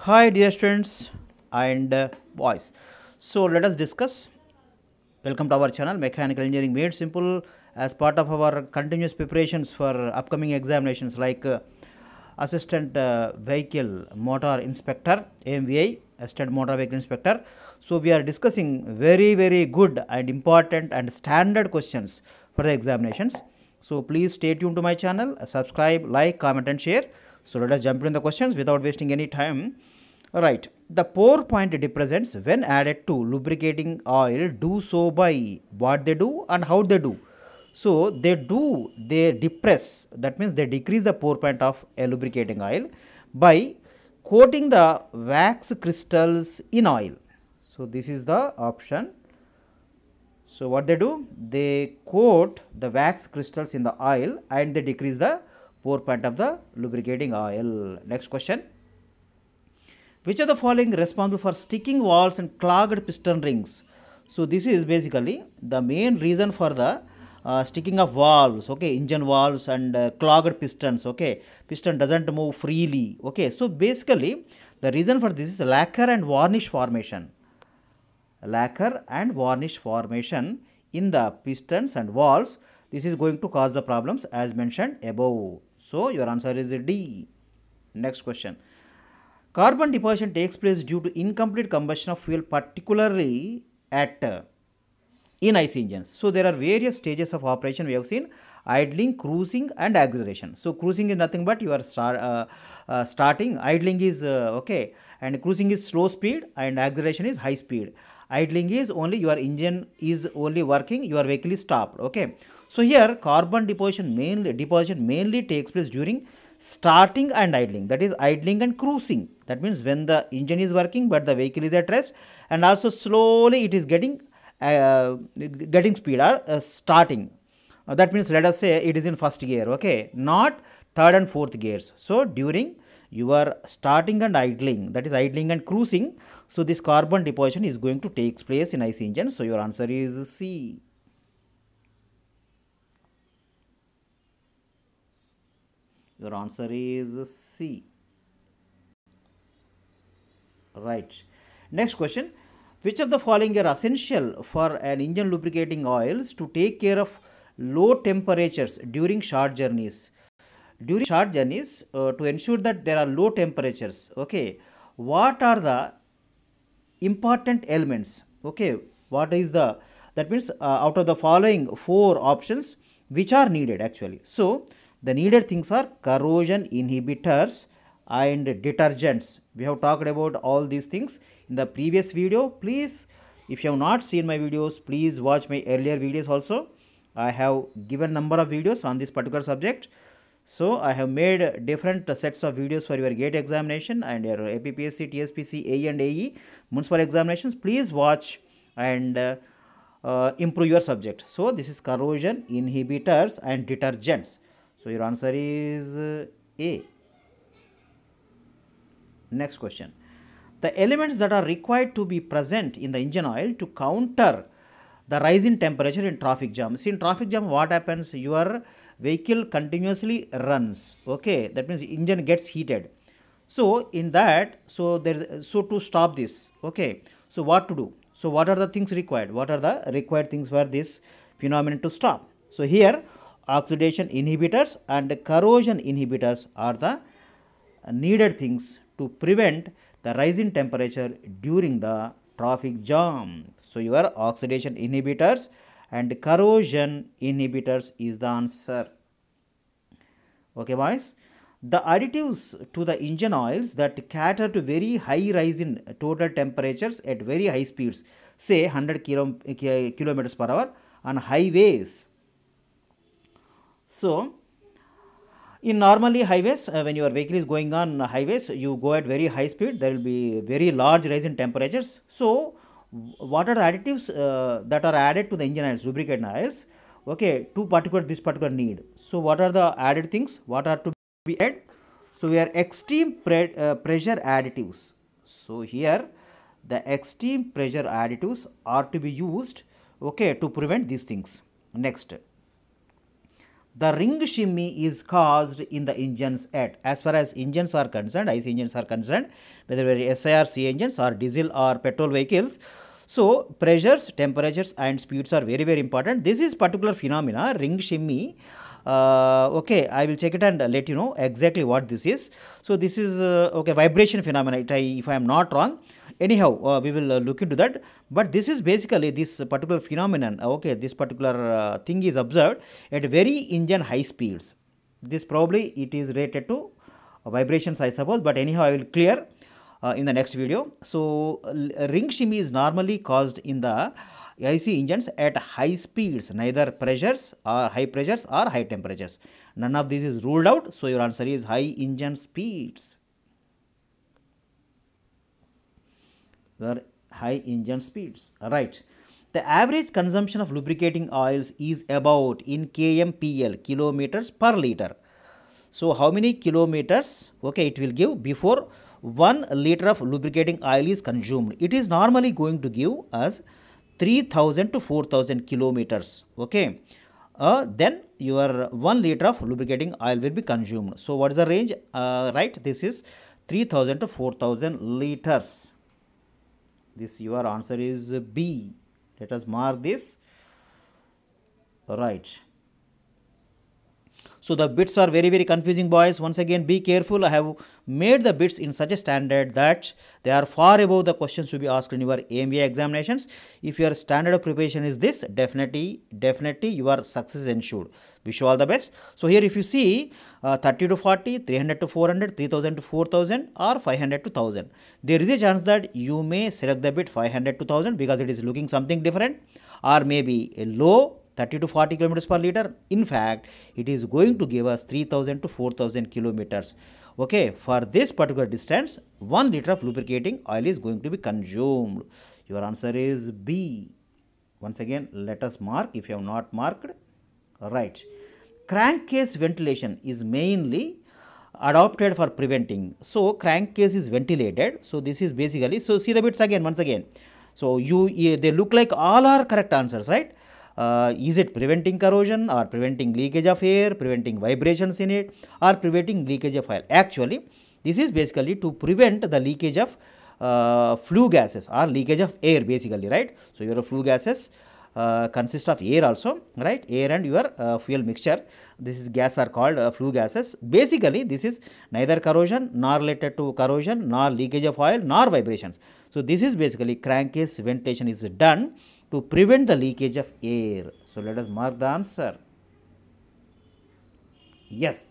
Hi dear students and boys. So let us discuss. Welcome to our channel Mechanical Engineering Made Simple as part of our continuous preparations for upcoming examinations like Assistant Vehicle Motor Inspector AMVI, Assistant Motor Vehicle Inspector. So we are discussing very good and important and standard questions for the examinations. So please stay tuned to my channel, subscribe, like, comment and share. So let us jump into the questions without wasting any time. Right, the pour point depressants when added to lubricating oil do so by what they do and how they do. So they depress, that means they decrease the pour point of a lubricating oil by coating the wax crystals in oil. So this is the option. So what they do? They coat the wax crystals in the oil and they decrease the pour point of the lubricating oil. Next question. Which of the following responsible for sticking valves and clogged piston rings? So this is basically the main reason for the sticking of valves, okay, engine valves and clogged pistons, okay, piston doesn't move freely, okay. So basically the reason for this is lacquer and varnish formation. Lacquer and varnish formation in the pistons and valves. This is going to cause the problems as mentioned above. So your answer is D. Next question. Carbon deposition takes place due to incomplete combustion of fuel, particularly at in IC engines. So there are various stages of operation we have seen: idling, cruising and acceleration. So cruising is nothing but you are starting, idling is okay, and cruising is slow speed and acceleration is high speed. Idling is only your engine is only working, your vehicle is stopped, okay. So here carbon deposition mainly takes place during starting and idling, that is idling and cruising. That means when the engine is working but the vehicle is at rest, and also slowly it is getting speed or starting. That means let us say it is in first gear, okay, not third and fourth gears. So during your starting and idling, that is idling and cruising, so this carbon deposition is going to take place in IC engine. So your answer is C. Your answer is C. Right. Next question. Which of the following are essential for an engine lubricating oils to take care of low temperatures during short journeys? During short journeys, to ensure that there are low temperatures, okay, what are the important elements? Okay, what is the, that means out of the following four options, which are needed actually? So the needed things are corrosion inhibitors and detergents. We have talked about all these things in the previous video. Please, if you have not seen my videos, please watch my earlier videos also. I have given number of videos on this particular subject. So I have made different sets of videos for your GATE examination and your APPSC, TSPC, AE and AE municipal examinations. Please watch and improve your subject. So this is corrosion inhibitors and detergents. So your answer is A. Next question. The elements that are required to be present in the engine oil to counter the rise in temperature in traffic jam. See, in traffic jam what happens? Your vehicle continuously runs, okay, that means engine gets heated. So in that, so to stop this, okay, so what to do? So what are the things required? What are the required things for this phenomenon to stop? So here oxidation inhibitors and corrosion inhibitors are the needed things to prevent the rise in temperature during the traffic jam. So your oxidation inhibitors and corrosion inhibitors is the answer. Okay boys, the additives to the engine oils that cater to very high rise in total temperatures at very high speeds, say 100 kilometers per hour on highways. So in normally highways, when your vehicle is going on highways, you go at very high speed, there will be very large rise in temperatures. So what are the additives that are added to the engine oils, lubricant oils, okay, to this particular need? So what are the added things? What are to be added? So we are extreme pressure additives. So here the extreme pressure additives are to be used, okay, to prevent these things. Next, the ring shimmy is caused in the engines at, as far as engines are concerned, IC engines are concerned, whether SI engines or diesel or petrol vehicles. So pressures, temperatures and speeds are very important. This is particular phenomena, ring shimmy. Okay, I will check it and let you know exactly what this is. So this is okay, vibration phenomena, if I am not wrong. Anyhow, we will look into that, but this is basically this particular phenomenon. Okay, this particular thing is observed at very engine high speeds. This probably it is related to vibrations, I suppose, but anyhow I will clear in the next video. So ring shimmy is normally caused in the IC engines at high speeds, neither pressures or high pressures or high temperatures. None of this is ruled out. So your answer is high engine speeds. The high engine speeds. Right. The average consumption of lubricating oils is about in kmpl, kilometers per liter. So how many kilometers, okay, it will give before 1 liter of lubricating oil is consumed? It is normally going to give us 3000 to 4000 kilometers. Okay, then your 1 liter of lubricating oil will be consumed. So what is the range? Right, this is 3000 to 4000 liters. This your answer is B. Let us mark this. Right. So the bits are very confusing, boys. Once again, be careful. I have made the bits in such a standard that they are far above the questions to be asked in your AMBA examinations. If your standard of preparation is this, definitely your success is ensured. Wish you all the best. So here if you see 30 to 40, 300 to 400, 3000 to 4000 or 500 to 1000. There is a chance that you may select the bit 500 to 1000 because it is looking something different, or maybe a low 30 to 40 kilometers per liter. In fact, it is going to give us 3000 to 4000 kilometers. Okay, for this particular distance, 1 liter of lubricating oil is going to be consumed. Your answer is B. Once again, let us mark if you have not marked. Right. Crankcase ventilation is mainly adopted for preventing. So crankcase is ventilated. So this is basically, so see the bits again, once again. So they look like all are correct answers, right? Is it preventing corrosion or preventing leakage of air, preventing vibrations in it, or preventing leakage of oil? Actually, this is basically to prevent the leakage of flue gases or leakage of air basically, right? So your flue gases consist of air also, right? Air and your fuel mixture. This is gas are called flue gases. Basically, this is neither corrosion nor related to corrosion nor leakage of oil nor vibrations. So this is basically crankcase ventilation is done to prevent the leakage of air. So let us mark the answer. Yes.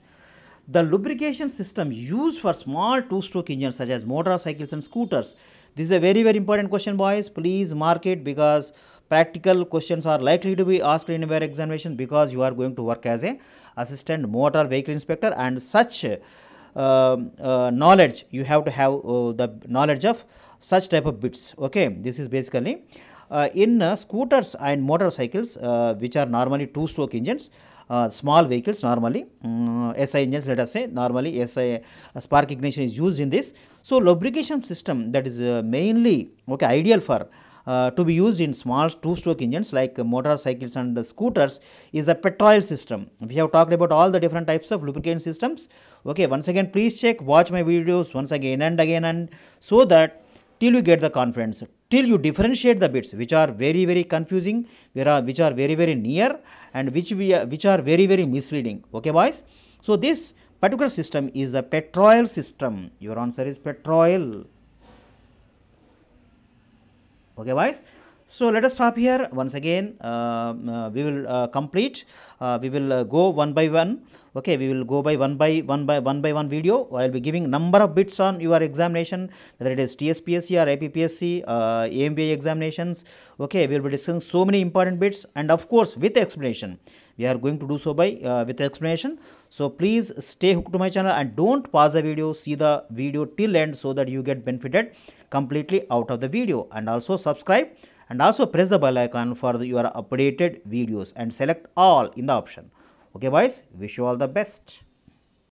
The lubrication system used for small two-stroke engines such as motorcycles and scooters. This is a very important question, boys. Please mark it because practical questions are likely to be asked in your examination because you are going to work as a assistant motor vehicle inspector, and such knowledge you have to have the knowledge of such type of bits. Okay, this is basically in scooters and motorcycles which are normally two-stroke engines, small vehicles normally, SI engines, let us say normally SI spark ignition is used in this. So lubrication system that is mainly okay ideal for to be used in small two-stroke engines like motorcycles and scooters is a petrol system. We have talked about all the different types of lubricant systems. Okay, once again please check, watch my videos once again and again, and so that till you get the confidence, till you differentiate the bits which are very confusing, which are very near, and which are very misleading. Okay, boys. So this particular system is a petrol system. Your answer is petrol. Okay, boys. So let us stop here. Once again, we will complete. We will go one by one. Okay, we will go by one by one video. I will be giving number of bits on your examination, whether it is TSPSC or IPPSC, AMBA examinations. Okay, we will be discussing so many important bits, and of course with explanation. We are going to do so by with explanation. So please stay hooked to my channel and don't pause the video. See the video till end so that you get benefited completely out of the video, and also subscribe. And also press the bell icon for your updated videos and select all in the option. Okay, boys, wish you all the best.